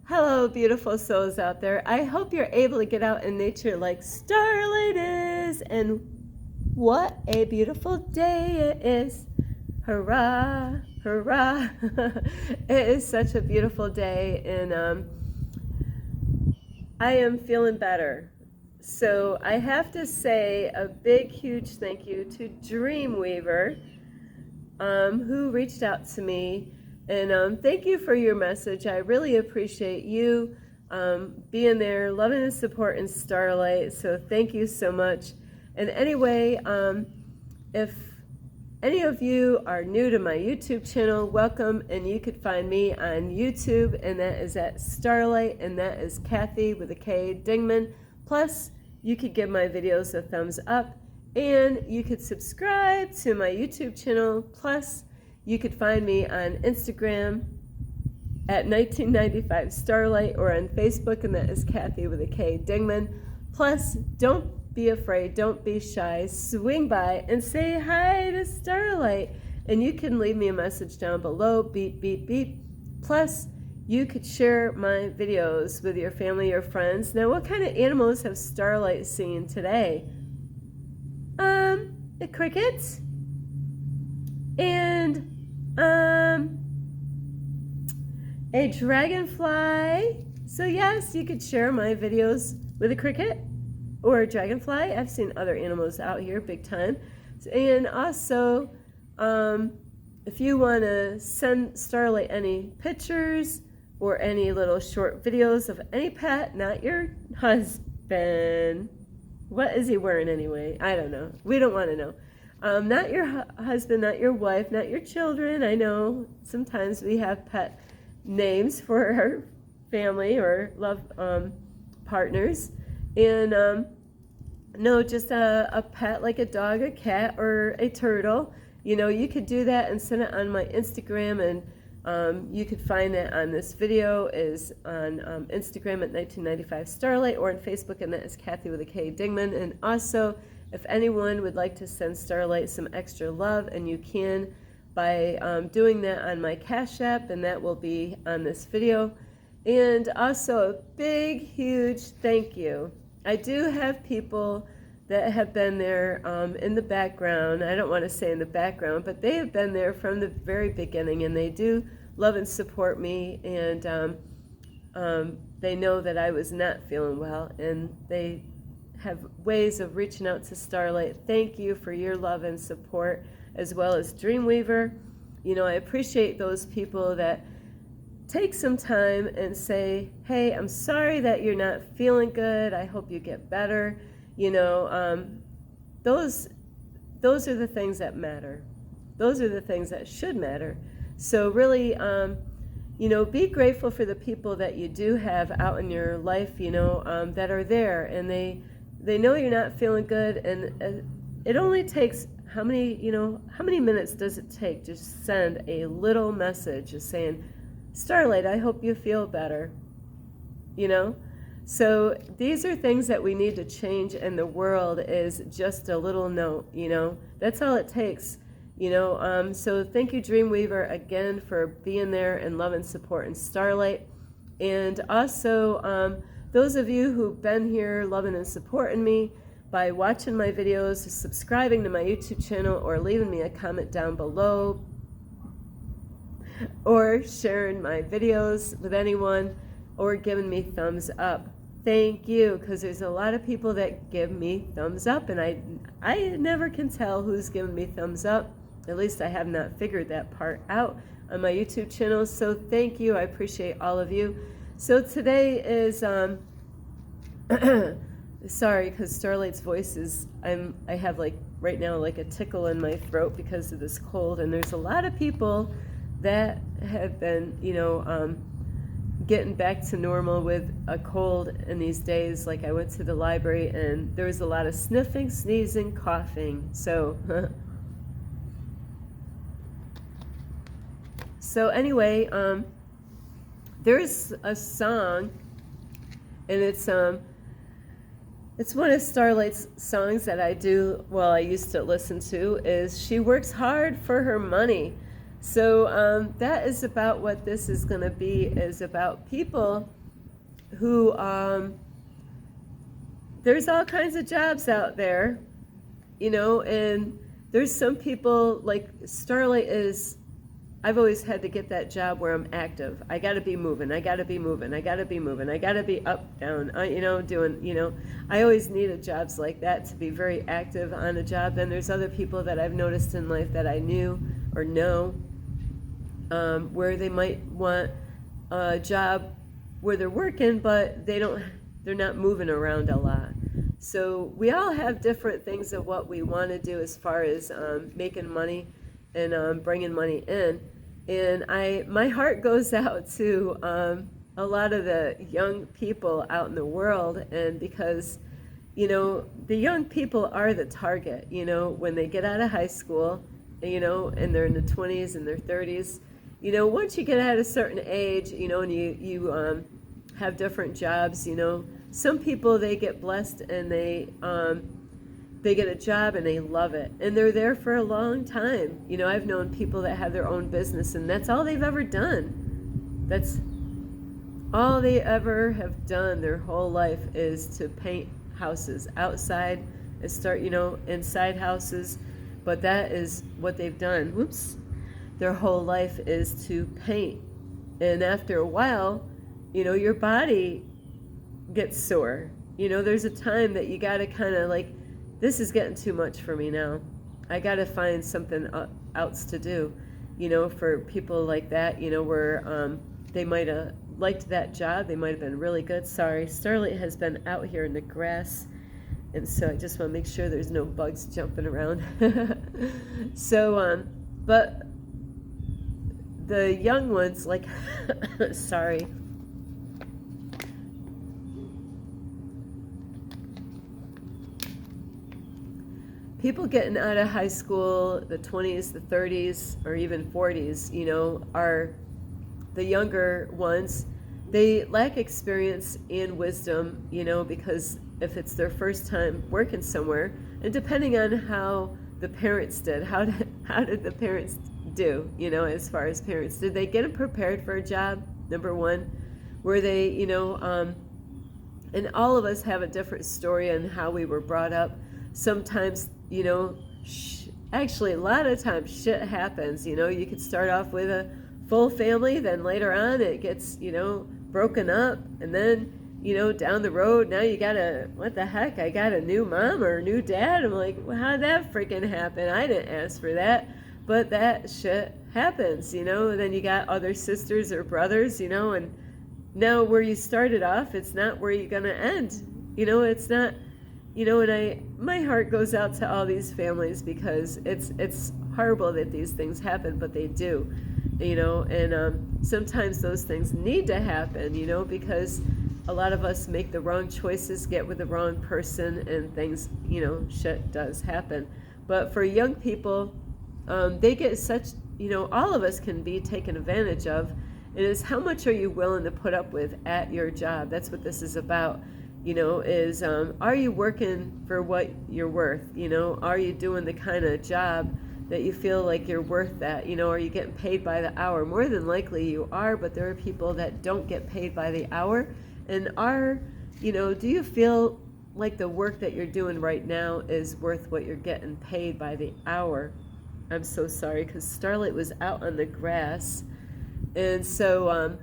Hello, beautiful souls out there. I hope you're able to get out in nature like Starlight is. And what a beautiful day it is. Hurrah, hurrah. It is such a beautiful day, and I am feeling better. So I have to say a big, huge thank you to Dreamweaver, who reached out to me. And thank you for your message. I really appreciate you being there, loving and supporting Starlight. So thank you so much. And anyway, if any of you are new to my YouTube channel, welcome. And you could find me on YouTube, and that is at Starlight, and that is Kathy with a K Dingman. Plus, you could give my videos a thumbs up, and you could subscribe to my YouTube channel. Plus, you could find me on Instagram at 1995 Starlight, or on Facebook, and that is Kathy with a K Dingman. Plus, don't be afraid, don't be shy, swing by and say hi to Starlight. And you can leave me a message down below, beep, beep, beep. Plus, you could share my videos with your family or friends. Now, what kind of animals have Starlight seen today? The crickets, and a dragonfly. So yes, you could share my videos with a cricket or a dragonfly. I've seen other animals out here big time. And also, if you want to send Starlight any pictures or any little short videos of any pet, not your husband. What is he wearing anyway? I don't know. We don't want to know. Not your husband, not your wife, not your children. I know sometimes we have pet names for our family or love partners. And no, just a pet like a dog, a cat, or a turtle. You know, you could do that and send it on my Instagram, and you could find it on this video is on Instagram at 1995 Starlight, or on Facebook, and that is Kathy with a K Dingman. And also, if anyone would like to send Starlight some extra love, and you can by doing that on my Cash App, and that will be on this video. And also a big, huge thank you. I do have people that have been there in the background. I don't want to say in the background, but they have been there from the very beginning, and they do love and support me, and they know that I was not feeling well, and they have ways of reaching out to Starlight. Thank you for your love and support, as well as Dreamweaver. You know, I appreciate those people that take some time and say, hey, I'm sorry that you're not feeling good. I hope you get better. You know, those are the things that matter. Those are the things that should matter. So really, you know, be grateful for the people that you do have out in your life, you know, that are there, and they know you're not feeling good, and it only takes how many minutes does it take to send a little message just saying, Starlight, I hope you feel better, you know? So these are things that we need to change in the world, is just a little note, you know? That's all it takes, you know? So thank you, Dreamweaver, again for being there and loving, support, and Starlight. And also, those of you who've been here loving and supporting me by watching my videos, subscribing to my YouTube channel, or leaving me a comment down below, or sharing my videos with anyone, or giving me thumbs up. Thank you, because there's a lot of people that give me thumbs up, and I never can tell who's giving me thumbs up. At least I have not figured that part out on my YouTube channel. So thank you. I appreciate all of you. So today is sorry, because Starlight's voice is, I have like right now like a tickle in my throat because of this cold, and there's a lot of people that have been, you know, getting back to normal with a cold in these days. Like I went to the library, and there was a lot of sniffing, sneezing, coughing. So so anyway, there's a song, and it's one of Starlight's songs that I do, well, I used to listen to, is She Works Hard for Her Money. So that is about what this is going to be, is about people who, there's all kinds of jobs out there, you know, and there's some people, like Starlight is, I've always had to get that job where I'm active. I got to be moving. I got to be moving. I got to be moving. I got to be up, down, you know, doing, you know, I always needed jobs like that to be very active on a job. And there's other people that I've noticed in life that I knew or know, where they might want a job where they're working, but they're not moving around a lot. So we all have different things of what we want to do as far as making money and bringing money in. And my heart goes out to a lot of the young people out in the world, and because, you know, the young people are the target, you know, when they get out of high school, you know, and they're in the 20s and their 30s, you know, once you get at a certain age, you know, and you have different jobs, you know, some people, they get blessed and they get a job and they love it and they're there for a long time. You know, I've known people that have their own business and that's all they've ever done. That's all they ever have done their whole life, is to paint houses outside and start, you know, inside houses. But that is what they've done. Whoops. Their whole life is to paint. And after a while, you know, your body gets sore. You know, there's a time that you got to kind of like, this is getting too much for me now. I got to find something else to do, you know, for people like that, you know, where they might have liked that job. They might have been really good. Sorry, Starlight has been out here in the grass, and so I just want to make sure there's no bugs jumping around. So, but the young ones, like, sorry. People getting out of high school, the 20s, the 30s, or even 40s, you know, are the younger ones. They lack experience and wisdom, you know, because if it's their first time working somewhere, and depending on how the parents did, how did the parents do, you know, as far as parents, did they get them prepared for a job, number one? Were they, you know, and all of us have a different story on how we were brought up. Sometimes, you know, actually a lot of times shit happens, you know. You could start off with a full family, then later on it gets, you know, broken up, and then, you know, down the road, now you got what the heck, I got a new mom or a new dad. I'm like, well, how'd that freaking happen? I didn't ask for that, but that shit happens, you know. And then you got other sisters or brothers, you know, and now where you started off, it's not where you're gonna end, you know. It's not, you know. And my heart goes out to all these families, because it's horrible that these things happen, but they do, you know. And sometimes those things need to happen, you know, because a lot of us make the wrong choices, get with the wrong person, and things, you know, shit does happen. But for young people, they get such, you know, all of us can be taken advantage of. It is, how much are you willing to put up with at your job? That's what this is about. You know, is are you working for what you're worth? You know, are you doing the kind of job that you feel like you're worth that? You know, are you getting paid by the hour? More than likely you are, but there are people that don't get paid by the hour. And you know, do you feel like the work that you're doing right now is worth what you're getting paid by the hour? I'm so sorry, because Starlight was out on the grass. And so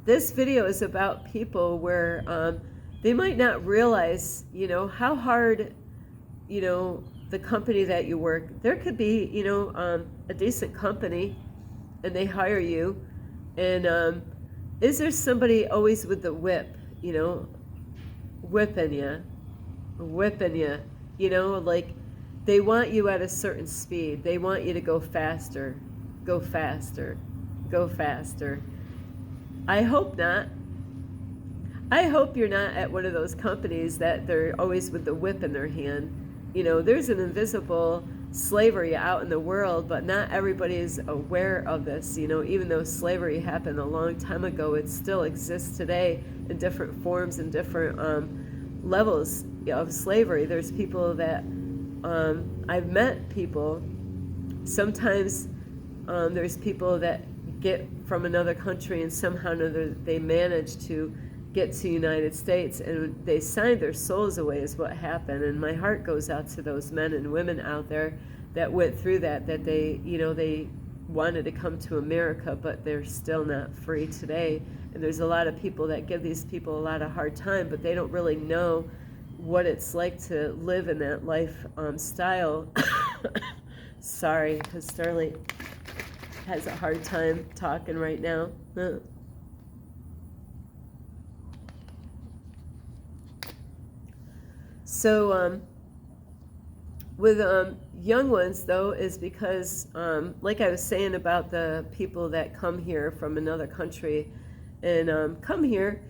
this video is about people where they might not realize, you know, how hard, you know, the company that you work. There could be, you know, a decent company, and they hire you, and is there somebody always with the whip, you know, whipping you, you know, like they want you at a certain speed. They want you to go faster, go faster, go faster. I hope not. I hope you're not at one of those companies that they're always with the whip in their hand. You know, there's an invisible slavery out in the world, but not everybody is aware of this. You know, even though slavery happened a long time ago, it still exists today in different forms and different levels of slavery. There's people that I've met people, sometimes There's people that get from another country and somehow or another they manage to get to the United States, and they signed their souls away is what happened. And my heart goes out to those men and women out there that went through that they, they wanted to come to America, but they're still not free today. And there's a lot of people that give these people a lot of hard time, but they don't really know what it's like to live in that life style. Sorry, because Starlight has a hard time talking right now. So with young ones, though, is because, like I was saying about the people that come here from another country and come here,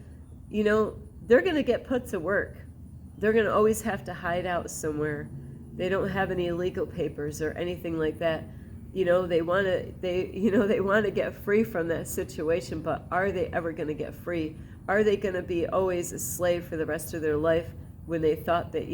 they're going to get put to work. They're going to always have to hide out somewhere. They don't have any legal papers or anything like that. They want to get free from that situation, but are they ever going to get free? Are they going to be always a slave for the rest of their life when they thought that,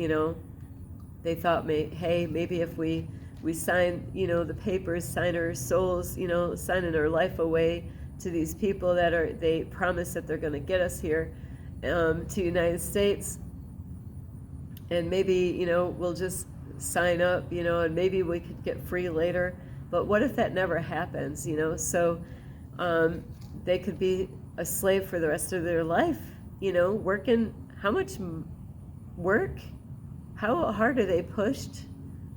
they thought, hey, maybe if we sign, the papers, sign our souls, signing our life away to these people that they promise that they're going to get us here to the United States, and maybe, we'll just sign up, and maybe we could get free later. But what if that never happens, So they could be a slave for the rest of their life, working. How much work? How hard are they pushed?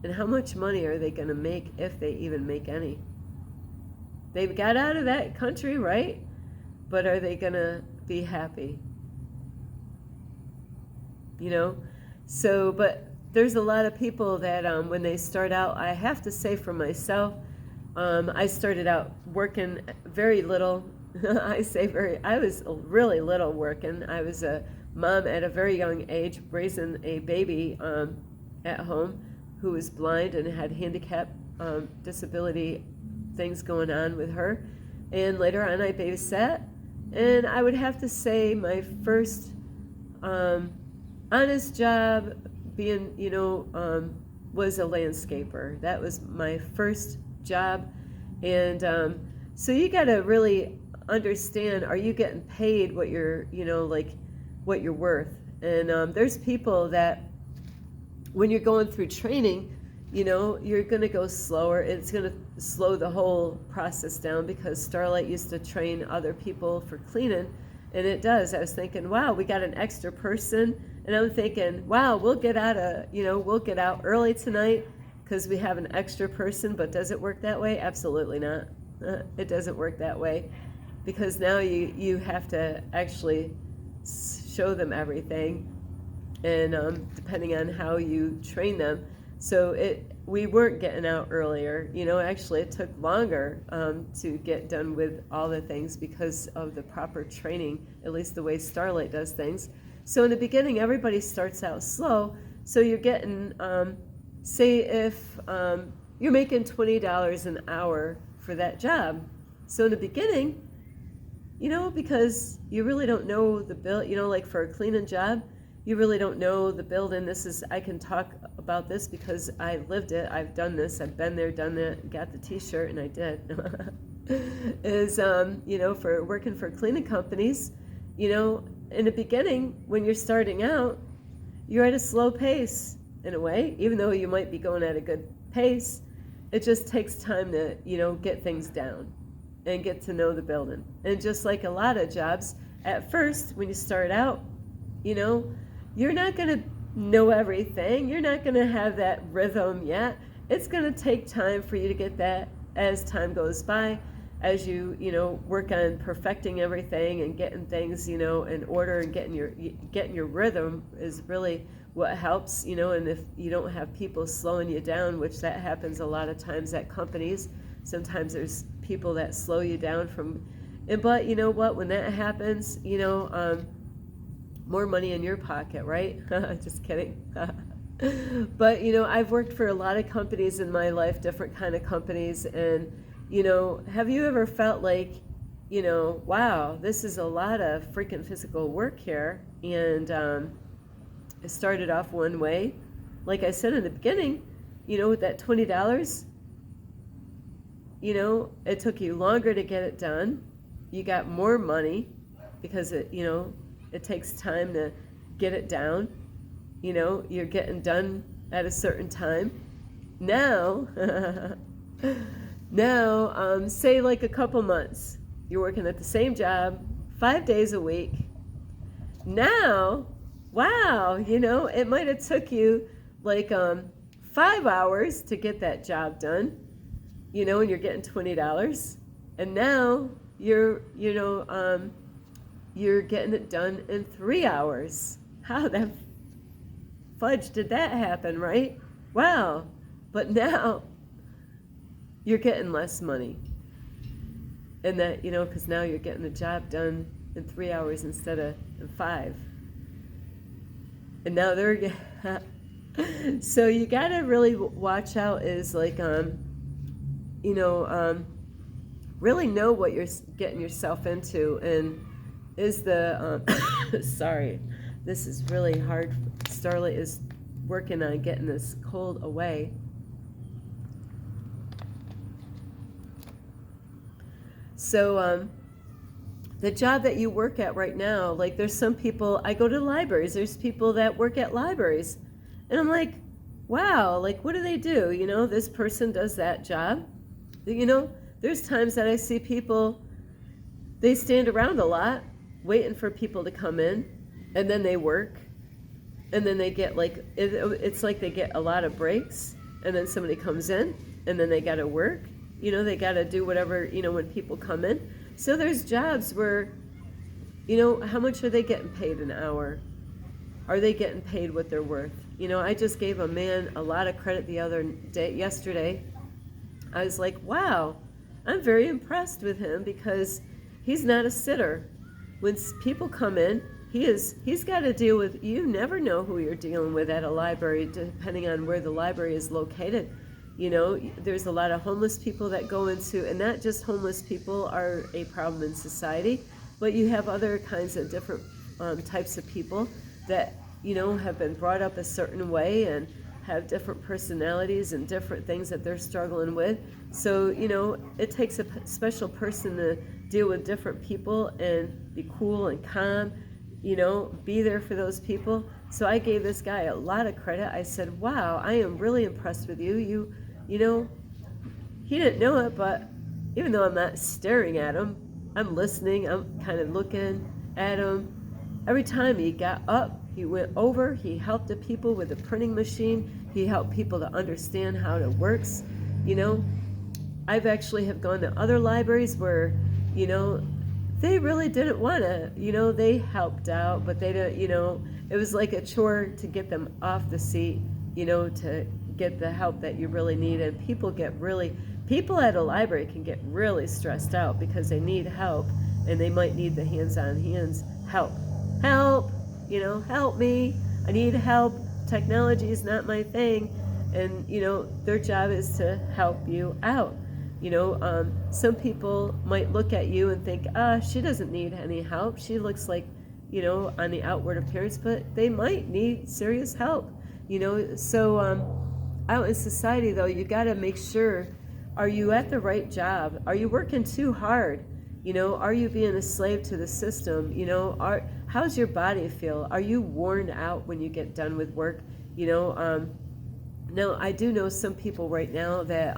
And how much money are they going to make, if they even make any? They've got out of that country, right? But are they going to be happy? So, but there's a lot of people that when they start out, I have to say for myself, I started out working very little. I was really little working. I was a mom at a very young age, raising a baby at home who was blind and had handicap, disability things going on with her. And later on I babysat, and I would have to say my first honest job being, was a landscaper. That was my first job. And so you got to really understand, are you getting paid what you're, what you're worth? And there's people that when you're going through training, you're going to go slower. It's going to slow the whole process down, because Starlight used to train other people for cleaning, and it does. I was thinking, wow, we got an extra person, and I'm thinking, wow, we'll get out early tonight because we have an extra person. But does it work that way? Absolutely not. It doesn't work that way, because now you have to actually show them everything, and depending on how you train them. So we weren't getting out earlier. Actually it took longer to get done with all the things because of the proper training, at least the way Starlight does things. So in the beginning, everybody starts out slow. So you're getting, say if you're making $20 an hour for that job. So in the beginning, because you really don't know the bill, like for a cleaning job, you really don't know the building. I can talk about this because I lived it. I've done this. I've been there, done that, got the t-shirt, and I did. Is, for working for cleaning companies, in the beginning, when you're starting out, you're at a slow pace in a way, even though you might be going at a good pace. It just takes time to, get things down and get to know the building. And just like a lot of jobs, at first, when you start out, you're not going to know everything. You're not going to have that rhythm yet. It's going to take time for you to get that as time goes by, as you, work on perfecting everything and getting things, in order, and getting your rhythm is really what helps, and if you don't have people slowing you down, which that happens a lot of times at companies, sometimes there's people that slow you down but you know what, when that happens, more money in your pocket, right? Just kidding. But, I've worked for a lot of companies in my life, different kind of companies. And, have you ever felt like, wow, this is a lot of freaking physical work here. And it started off one way. Like I said in the beginning, with that $20, it took you longer to get it done. You got more money because it takes time to get it down. You're getting done at a certain time. Now, say like a couple months, you're working at the same job 5 days a week. Now, wow, it might have took you like 5 hours to get that job done, and you're getting $20. And now you're getting it done in 3 hours. How the fudge did that happen, right? Wow. But now you're getting less money. And that, because now you're getting the job done in 3 hours instead of in 5. And now they're, so you got to really watch out is like, really know what you're getting yourself into. And is the, sorry, this is really hard. Starlight is working on getting this cold away. So the job that you work at right now, like there's some people, I go to libraries, there's people that work at libraries. And I'm like, wow, like what do they do? This person does that job. There's times that I see people, they stand around a lot waiting for people to come in, and then they work. And then they get like, it's like they get a lot of breaks, and then somebody comes in, and then they got to work. They got to do whatever, when people come in. So there's jobs where, how much are they getting paid an hour? Are they getting paid what they're worth? I just gave a man a lot of credit yesterday. I was like, wow, I'm very impressed with him because he's not a sitter. When people come in, he's got to deal with, you never know who you're dealing with at a library, depending on where the library is located. There's a lot of homeless people that go into, and not just homeless people are a problem in society, but you have other kinds of different types of people that, have been brought up a certain way and have different personalities and different things that they're struggling with. So, it takes a special person to deal with different people and be cool and calm, be there for those people. So I gave this guy a lot of credit. I said, wow, I am really impressed with you. He didn't know it, but even though I'm not staring at him, I'm listening, I'm kind of looking at him. Every time he got up, he went over, he helped the people with the printing machine, he helped people to understand how it works. I've actually have gone to other libraries where, they really didn't want to, they helped out, but they didn't, it was like a chore to get them off the seat, to get the help that you really need. And people at a library can get really stressed out because they need help, and they might need the hands-on help. Help me. I need help. Technology is not my thing. And, their job is to help you out. Some people might look at you and think, she doesn't need any help. She looks like, on the outward appearance, but they might need serious help, So out in society, though, you got to make sure, are you at the right job? Are you working too hard? Are you being a slave to the system? How's your body feel? Are you worn out when you get done with work? Now, I do know some people right now that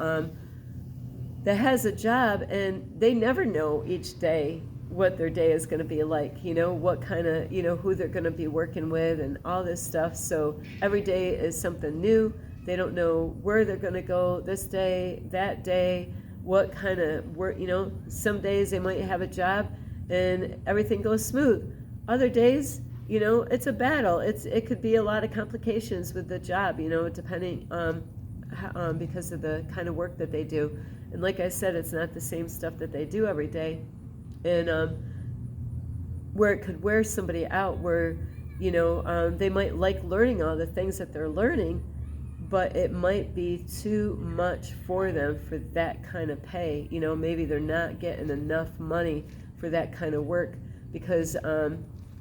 has a job, and they never know each day what their day is going to be like, what kind of, who they're going to be working with and all this stuff. So every day is something new. They don't know where they're going to go this day, that day, what kind of work, some days they might have a job and everything goes smooth. Other days, it's a battle. It could be a lot of complications with the job, depending because of the kind of work that they do. And like I said, it's not the same stuff that they do every day. And where it could wear somebody out, where, they might like learning all the things that they're learning, but it might be too much for them for that kind of pay. Maybe they're not getting enough money for that kind of work, because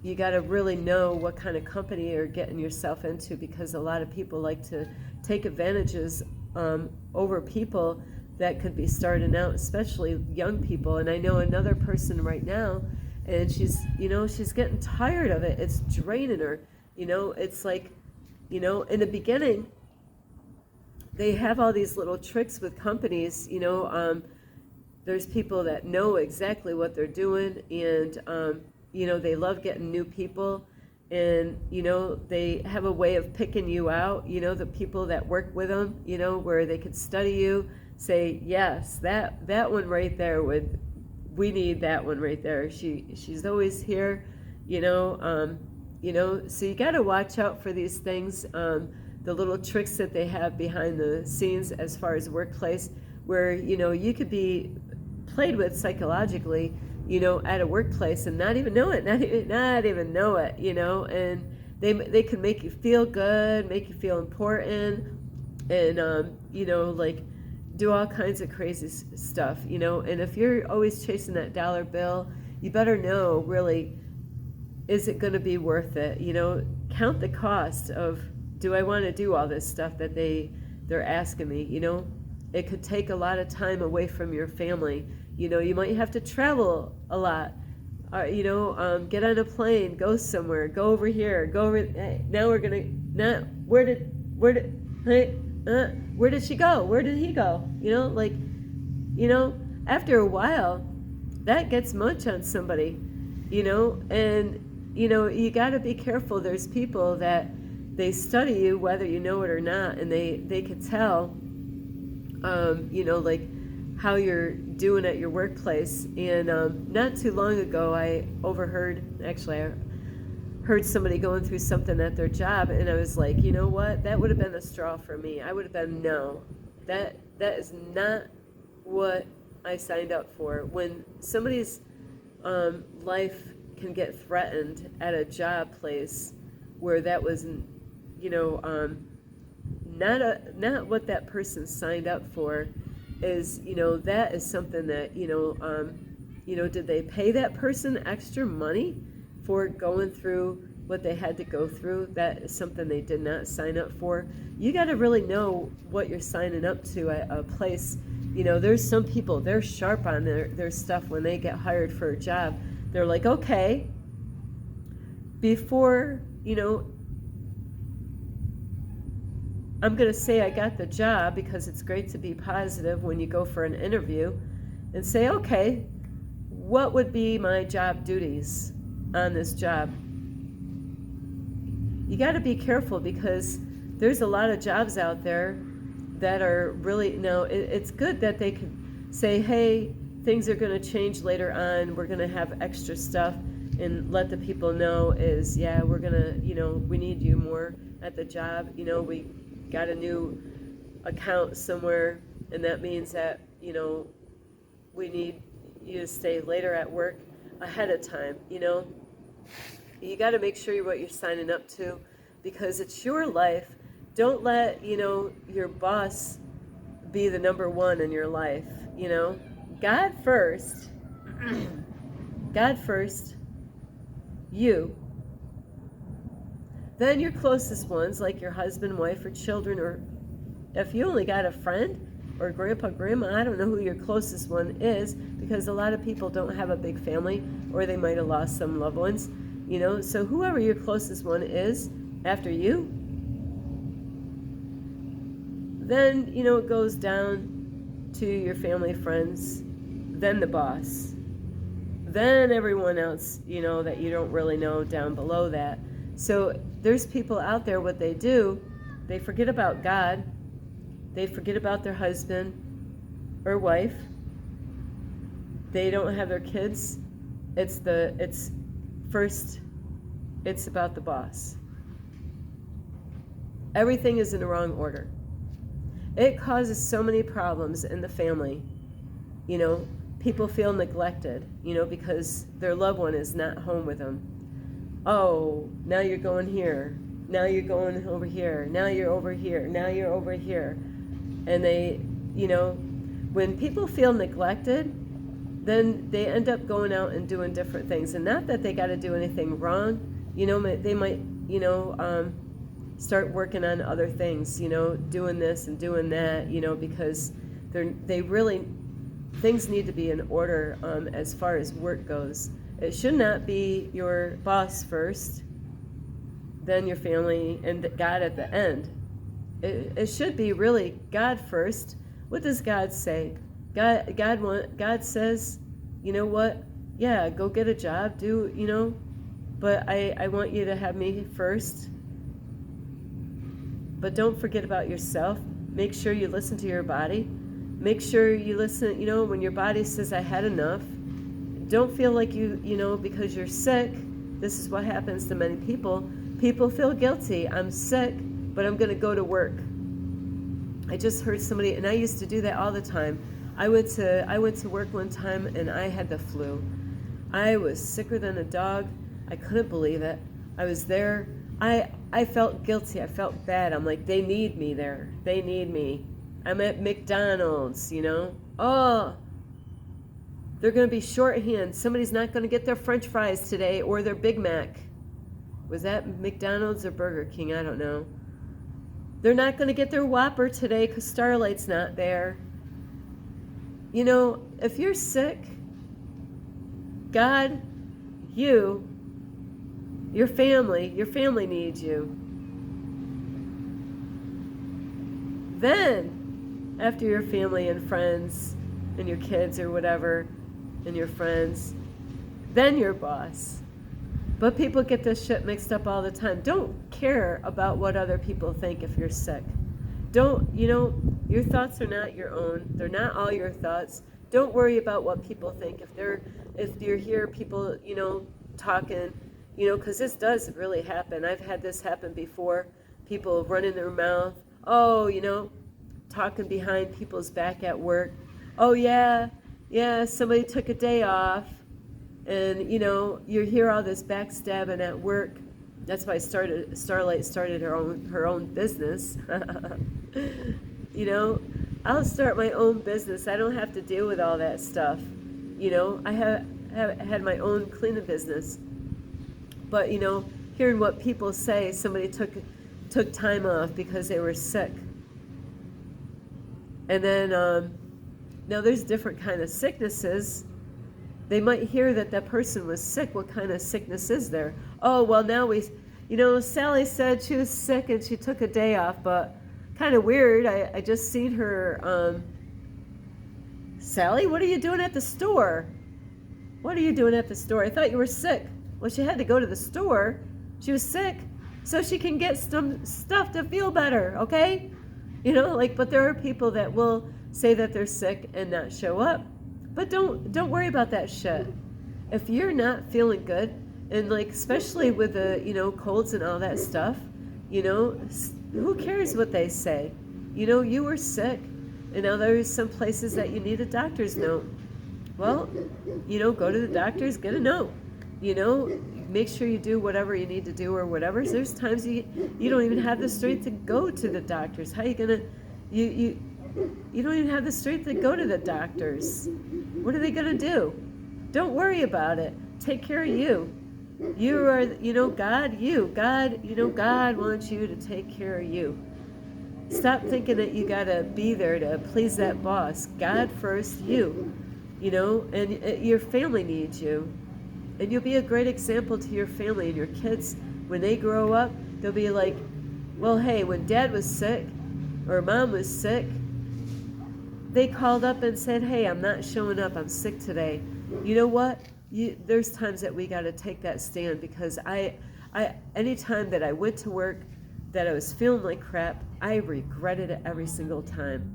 you got to really know what kind of company you're getting yourself into, because a lot of people like to take advantages over people that could be starting out, especially young people. And I know another person right now, and she's, she's getting tired of it. It's draining her. It's like, in the beginning, they have all these little tricks with companies. There's people that know exactly what they're doing, and they love getting new people, and they have a way of picking you out. The people that work with them, where they could study you, say, yes, that one right there we need that one right there. She's always here, so you got to watch out for these things, the little tricks that they have behind the scenes as far as workplace, where you could be played with psychologically, at a workplace and not even know it, not even know it, and they can make you feel good, make you feel important, and like do all kinds of crazy stuff, and if you're always chasing that dollar bill, you better know, really, is it going to be worth it? Count the cost of, do I want to do all this stuff that they're asking me? It could take a lot of time away from your family. You might have to travel a lot. Get on a plane, go somewhere, go over here, go over. Now we're gonna. Not where did she go? Where did he go? After a while, that gets much on somebody. And you got to be careful. There's people that they study you whether you know it or not, and they could tell. Like how you're doing at your workplace. And not too long ago, I heard somebody going through something at their job, and I was like, you know what? That would have been a straw for me. I would have been, no, that is not what I signed up for. When somebody's life can get threatened at a job place where that was, not what that person signed up for, is, that is something that, did they pay that person extra money for going through what they had to go through? That is something they did not sign up for. You got to really know what you're signing up to at a place. There's some people, they're sharp on their stuff when they get hired for a job. They're like, okay, before, I'm going to say I got the job, because it's great to be positive when you go for an interview, and say, okay, what would be my job duties on this job? You got to be careful, because there's a lot of jobs out there that are really, it's good that they can say, hey, things are going to change later on, we're going to have extra stuff, and let the people know is, yeah, we're going to, we need you more at the job, we got a new account somewhere, and that means that, we need you to stay later at work ahead of time. You got to make sure what you're signing up to, because it's your life. Don't let, your boss be the number one in your life. God first, God first, you. Then your closest ones, like your husband, wife, or children, or if you only got a friend or grandpa, grandma, I don't know who your closest one is, because a lot of people don't have a big family, or they might have lost some loved ones, so whoever your closest one is after you, then, it goes down to your family, friends, then the boss, then everyone else, that you don't really know down below that. So there's people out there, what they do, they forget about God, they forget about their husband or wife, they don't have their kids, it's about the boss. Everything is in the wrong order. It causes so many problems in the family. People feel neglected, because their loved one is not home with them. Oh, now you're going here. Now you're going over here. Now you're over here. Now you're over here. And they, when people feel neglected, then they end up going out and doing different things. And not that they got to do anything wrong. They might, start working on other things, doing this and doing that, because They really, things need to be in order as far as work goes. It should not be your boss first, then your family, and God at the end. It should be really God first. What does God say? God says, you know what? Yeah, go get a job, but I want you to have me first. But don't forget about yourself. Make sure you listen to your body. Make sure you listen, when your body says, I had enough. Don't feel like because you're sick. This is what happens to many people. People feel guilty. I'm sick, but I'm going to go to work. I just heard somebody, and I used to do that all the time. I went to work one time, and I had the flu. I was sicker than a dog. I couldn't believe it. I was there. I felt guilty. I felt bad. I'm like, they need me there. They need me. I'm at McDonald's, Oh, they're going to be shorthand. Somebody's not going to get their French fries today or their Big Mac. Was that McDonald's or Burger King? I don't know. They're not going to get their Whopper today because Starlight's not there. If you're sick, God, your family needs you. Then, after your family and friends and your kids or whatever, and your friends, then your boss. But people get this shit mixed up all the time. Don't care about what other people think if you're sick. Your thoughts are not your own. They're not all your thoughts. Don't worry about what people think. If you're here, people, talking, because this does really happen. I've had this happen before. People running their mouth. Oh, talking behind people's back at work. Oh, yeah, somebody took a day off. And, you hear all this backstabbing at work. That's why Starlight started her own business. I'll start my own business. I don't have to deal with all that stuff. I have had my own cleaning business. But, hearing what people say, somebody took time off because they were sick. And then, now there's different kind of sicknesses. They might hear that person was sick. What kind of sickness is there? Oh, well, now Sally said she was sick and she took a day off, but kind of weird. I just seen her, Sally, what are you doing at the store? What are you doing at the store? I thought you were sick. Well, she had to go to the store. She was sick so she can get some stuff to feel better, okay? But there are people that will say that they're sick and not show up. But don't worry about that shit. If you're not feeling good, and especially with the colds and all that stuff, who cares what they say? You were sick, and now there's some places that you need a doctor's note. Well, go to the doctors, get a note. Make sure you do whatever you need to do or whatever. So there's times you don't even have the strength to go to the doctors. How are you gonna you don't even have the strength to go to the doctors. What are they going to do? Don't worry about it. Take care of you. You are, God, God wants you to take care of you. Stop thinking that you got to be there to please that boss. God first, and your family needs you. And you'll be a great example to your family and your kids. When they grow up, they'll be like, well, hey, when Dad was sick or Mom was sick, they called up and said, hey, I'm not showing up. I'm sick today. You know what? There's times that we got to take that stand, because anytime that I went to work that I was feeling like crap, I regretted it every single time.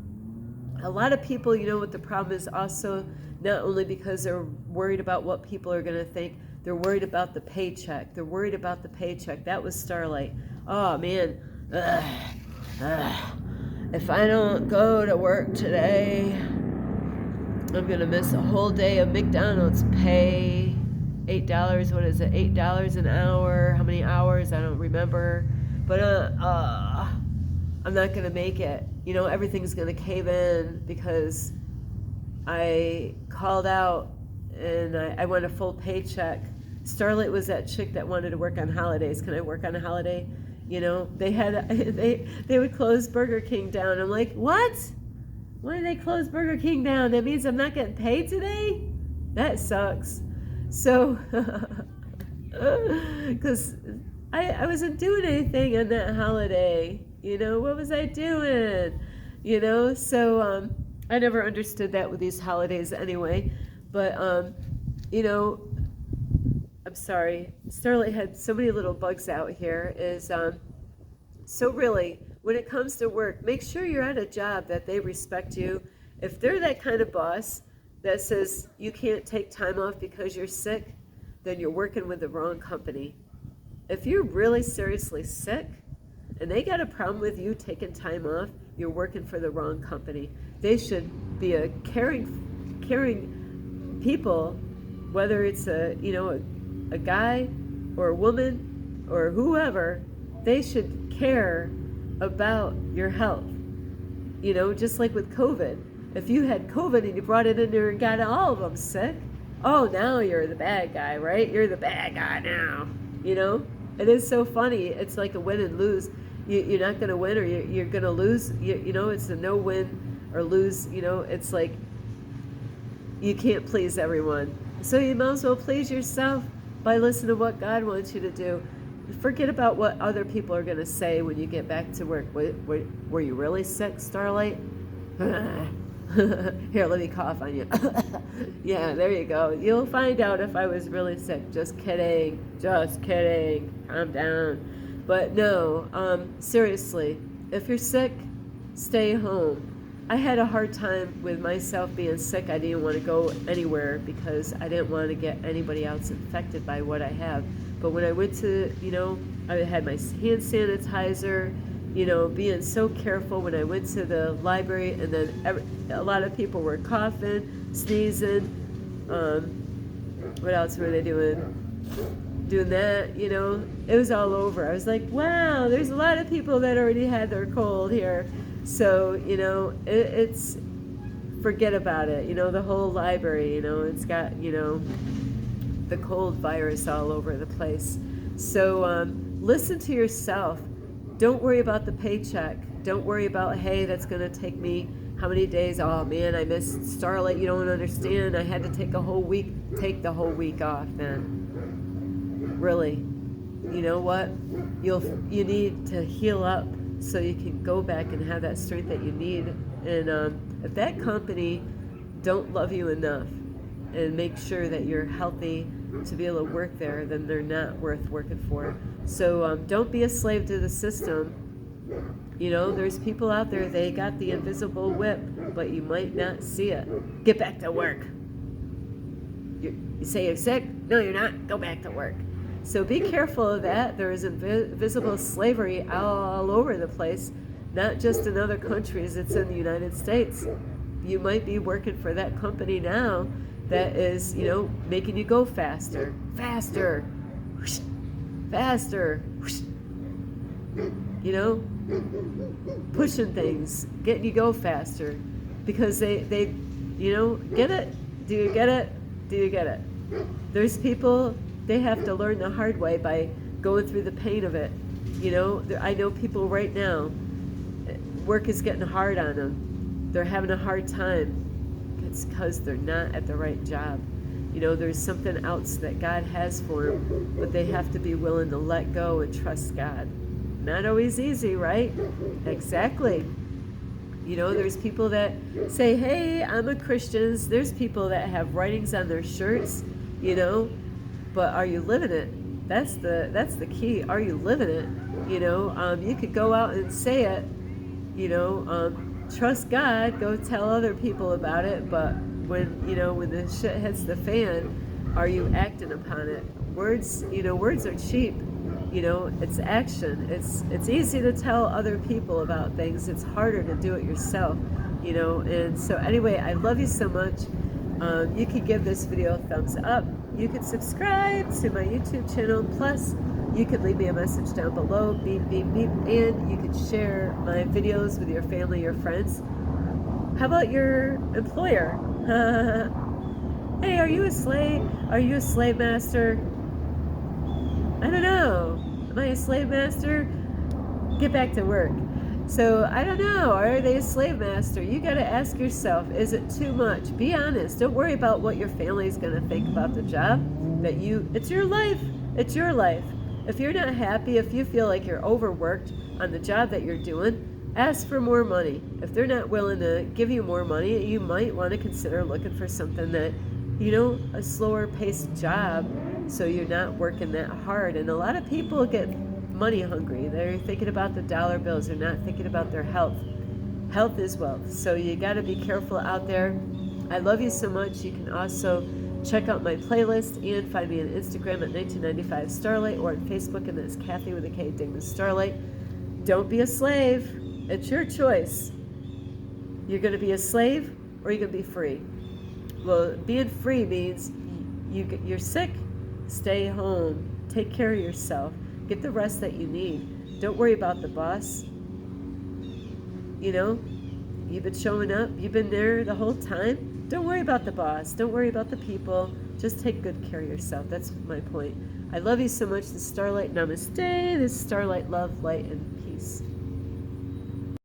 A lot of people, what the problem is also, not only because they're worried about what people are going to think, they're worried about the paycheck. They're worried about the paycheck. That was Starlight. Oh, man. If I don't go to work today, I'm going to miss a whole day of McDonald's pay. $8, what is it? $8 an hour. How many hours? I don't remember. But I'm not going to make it. Everything's going to cave in because I called out and I want a full paycheck. Starlight was that chick that wanted to work on holidays. Can I work on a holiday? They would close Burger King down. I'm like, what? Why did they close Burger King down? That means I'm not getting paid today? That sucks. So, because I wasn't doing anything on that holiday. You know, what was I doing? You know, so I never understood that with these holidays anyway. But, you know, I'm sorry. Starlight had so many little bugs out here. So really, when it comes to work, make sure you're at a job that they respect you. If they're that kind of boss that says you can't take time off because you're sick, then you're working with the wrong company. If you're really seriously sick and they got a problem with you taking time off, you're working for the wrong company. They should be a caring people, whether it's a guy or a woman or whoever. They should care about your health. You know, just like with COVID. If you had COVID and you brought it in there and got all of them sick, oh, now you're the bad guy, right? You're the bad guy now. You know, it is so funny. It's like a win and lose. You're not going to win or you're going to lose. You know, it's a no win or lose. You know, it's like you can't please everyone. So you might as well please yourself by listening to what God wants you to do. Forget about what other people are going to say when you get back to work. Were you really sick, Starlight? Here, let me cough on you. Yeah, there you go. You'll find out if I was really sick. Just kidding. Just kidding. Calm down. But no, seriously, if you're sick, stay home. I had a hard time with myself being sick. I didn't want to go anywhere because I didn't want to get anybody else infected by what I have. But when I went to, you know, I had my hand sanitizer, you know, being so careful when I went to the library, and then a lot of people were coughing, sneezing. What else were they doing? Doing that, you know, it was all over. I was like, wow, there's a lot of people that already had their cold here. So, you know, it's, forget about it. You know, the whole library, you know, it's got, you know, the cold virus all over the place. So listen to yourself. Don't worry about the paycheck. Don't worry about, hey, that's going to take me how many days? Oh, man, I missed Starlight. You don't understand. I had to take a whole week. Take the whole week off then. Really. You know what? You need to heal up so you can go back and have that strength that you need. And if that company don't love you enough and make sure that you're healthy to be able to work there, then they're not worth working for. So don't be a slave to the system. You know, there's people out there, they got the invisible whip, but you might not see it. Get back to work. You say you're sick? No, you're not. Go back to work. So be careful of that. There is invisible slavery all over the place, not just in other countries, it's in the United States. You might be working for that company now that is, you know, making you go faster, faster, whoosh, faster, whoosh, you know, pushing things, getting you go faster, because they, you know, get it? Do you get it? Do you get it? There's people, they have to learn the hard way by going through the pain of it. You know, I know people right now, work is getting hard on them. They're having a hard time. It's because they're not at the right job. You know, there's something else that God has for them, but they have to be willing to let go and trust God. Not always easy, right? Exactly. You know, there's people that say, hey, I'm a Christian. There's people that have writings on their shirts, you know, but are you living it? That's the key. Are you living it? You know, you could go out and say it, you know, trust God, go tell other people about it, but when, you know, when the shit hits the fan, are you acting upon it? Words, you know, words are cheap. You know, it's action. It's easy to tell other people about things. It's harder to do it yourself, you know. And so anyway, I love you so much. You could give this video a thumbs up. You could subscribe to my YouTube channel. Plus, you could leave me a message down below, beep, beep, beep, and you could share my videos with your family, your friends. How about your employer? Hey, are you a slave? Are you a slave master? I don't know. Am I a slave master? Get back to work. So I don't know, are they a slave master? You got to ask yourself, is it too much? Be honest. Don't worry about what your family is going to think about the job. It's your life. It's your life. If you're not happy, if you feel like you're overworked on the job that you're doing, ask for more money. If they're not willing to give you more money, you might want to consider looking for something that, a slower paced job, so you're not working that hard. And a lot of people get money hungry. They're thinking about the dollar bills. They're not thinking about their health. Health is wealth. So you got to be careful out there. I love you so much. You can also check out my playlist and find me on Instagram at 1995 Starlight, or on Facebook, and that's Kathy with a K, Dingman Starlight. Don't be a slave. It's your choice. You're going to be a slave, or you're going to be free. Well, being free means you're sick. Stay home. Take care of yourself. Get the rest that you need. Don't worry about the boss. You've been showing up. You've been there the whole time. Don't worry about the boss. Don't worry about the people. Just take good care of yourself. That's my point. I love you so much. This is Starlight. Namaste. This is Starlight. Love, light, and peace.